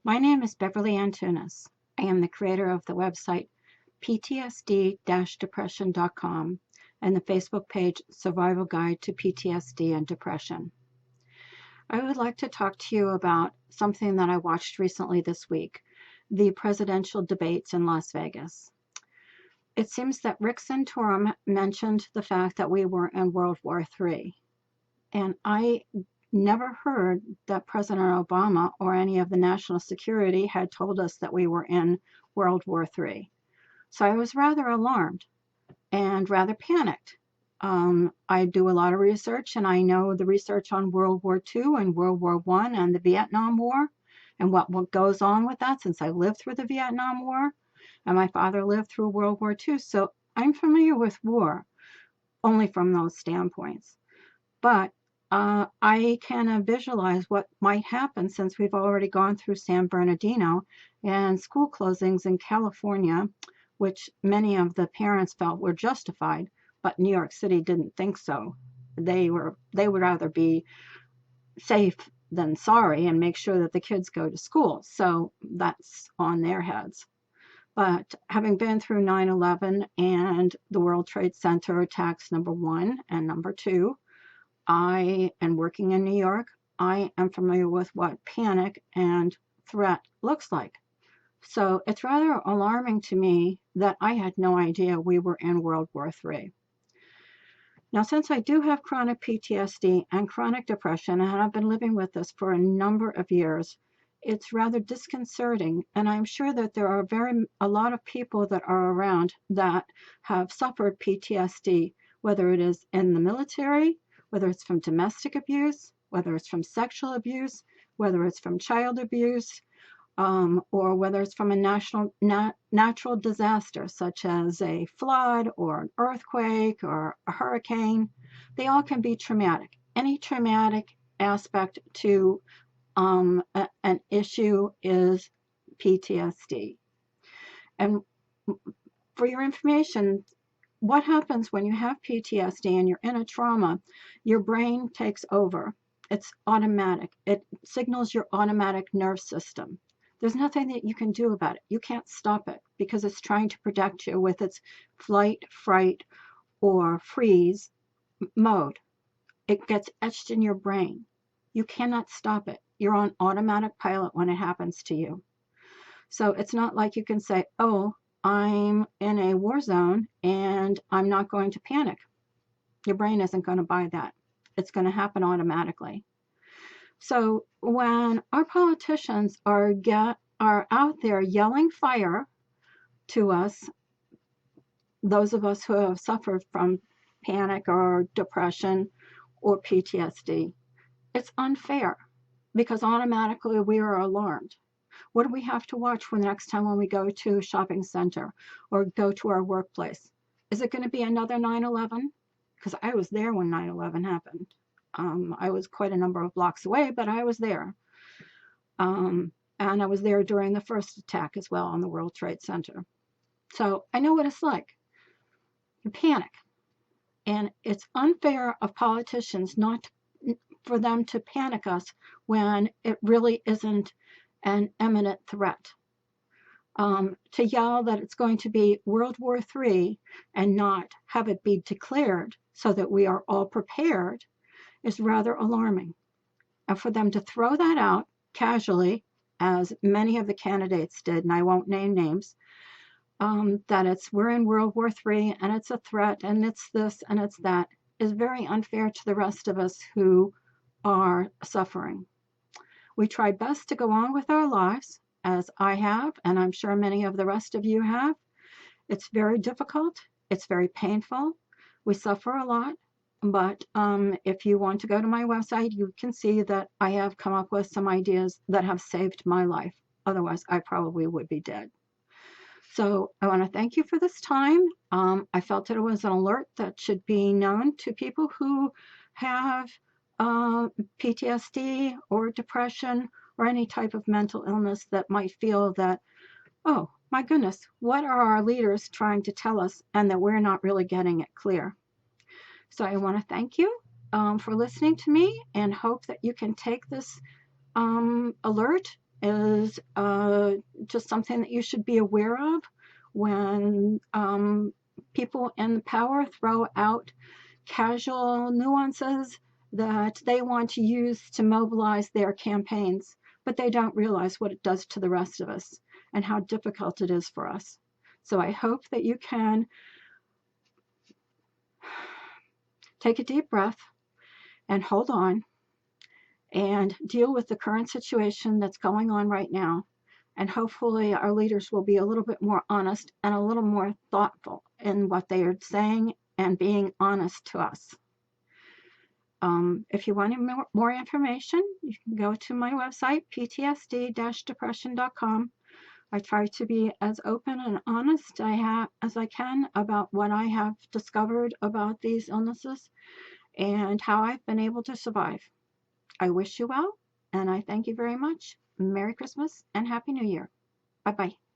My name is Beverly Antunes. I am the creator of the website PTSD-depression.com and the Facebook page Survival Guide to PTSD and Depression. I would like to talk to you about something that I watched recently this week, the presidential debates in Las Vegas. It seems that Rick Santorum mentioned the fact that we were in World War III, and I never heard that President Obama or any of the national security had told us that we were in World War III. So I was rather alarmed and rather panicked. I do a lot of research, and I know the research on World War II and World War I and the Vietnam War and what goes on with that, since I lived through the Vietnam War and my father lived through World War II. So I'm familiar with war only from those standpoints. But I can visualize what might happen since we've already gone through San Bernardino and school closings in California, which many of the parents felt were justified, but New York City didn't think so. They would rather be safe than sorry and make sure that the kids go to school. So that's on their heads. But having been through 9/11 and the World Trade Center attacks, number 1 and number 2, and working in New York, I am familiar with what panic and threat looks like. So it's rather alarming to me that I had no idea we were in World War III. Now, since I do have chronic PTSD and chronic depression, and I've been living with this for a number of years, it's rather disconcerting. And I'm sure that there are a lot of people that are around that have suffered PTSD, whether it is in the military, whether it's from domestic abuse, whether it's from sexual abuse, whether it's from child abuse, or whether it's from a natural disaster such as a flood or an earthquake or a hurricane. They all can be traumatic. Any traumatic aspect to an issue is PTSD. And for your information, what happens when you have PTSD and you're in a trauma, your brain takes over. It's automatic. It signals your automatic nerve system. There's nothing that you can do about it. You can't stop it because it's trying to protect you with its flight, fright, or freeze mode. It gets etched in your brain. You cannot stop it. You're on automatic pilot when it happens to you. So it's not like you can say, oh, I'm in a war zone and I'm not going to panic. Your brain isn't going to buy that. It's going to happen automatically. So when our politicians are out there yelling fire to us, those of us who have suffered from panic or depression or PTSD, it's unfair because automatically we are alarmed. What do we have to watch for the next time when we go to a shopping center or go to our workplace? Is it going to be another 9/11? Because I was there when 9/11 happened. I was quite a number of blocks away, but I was there. And I was there during the first attack as well on the World Trade Center. So I know what it's like. You panic. And it's unfair of politicians not for them to panic us when it really isn't an imminent threat. To yell that it's going to be World War III and not have it be declared so that we are all prepared is rather alarming. And for them to throw that out casually, as many of the candidates did, and I won't name names, that we're in World War III and it's a threat and it's this and it's that, is very unfair to the rest of us who are suffering. We try best to go on with our lives, as I have, and I'm sure many of the rest of you have. It's very difficult. It's very painful. We suffer a lot. But if you want to go to my website, you can see that I have come up with some ideas that have saved my life. Otherwise, I probably would be dead. So I want to thank you for this time. I felt that it was an alert that should be known to people who have PTSD or depression or any type of mental illness that might feel that, oh, my goodness, what are our leaders trying to tell us, and that we're not really getting it clear. So I want to thank you for listening to me and hope that you can take this alert is just something that you should be aware of when people in power throw out casual nuances that they want to use to mobilize their campaigns, but they don't realize what it does to the rest of us and how difficult it is for us. So I hope that you can take a deep breath and hold on and deal with the current situation that's going on right now. And hopefully our leaders will be a little bit more honest and a little more thoughtful in what they are saying and being honest to us. If you want more information, you can go to my website, ptsd-depression.com. I try to be as open and honest as I can about what I have discovered about these illnesses and how I've been able to survive. I wish you well, and I thank you very much. Merry Christmas and Happy New Year. Bye-bye.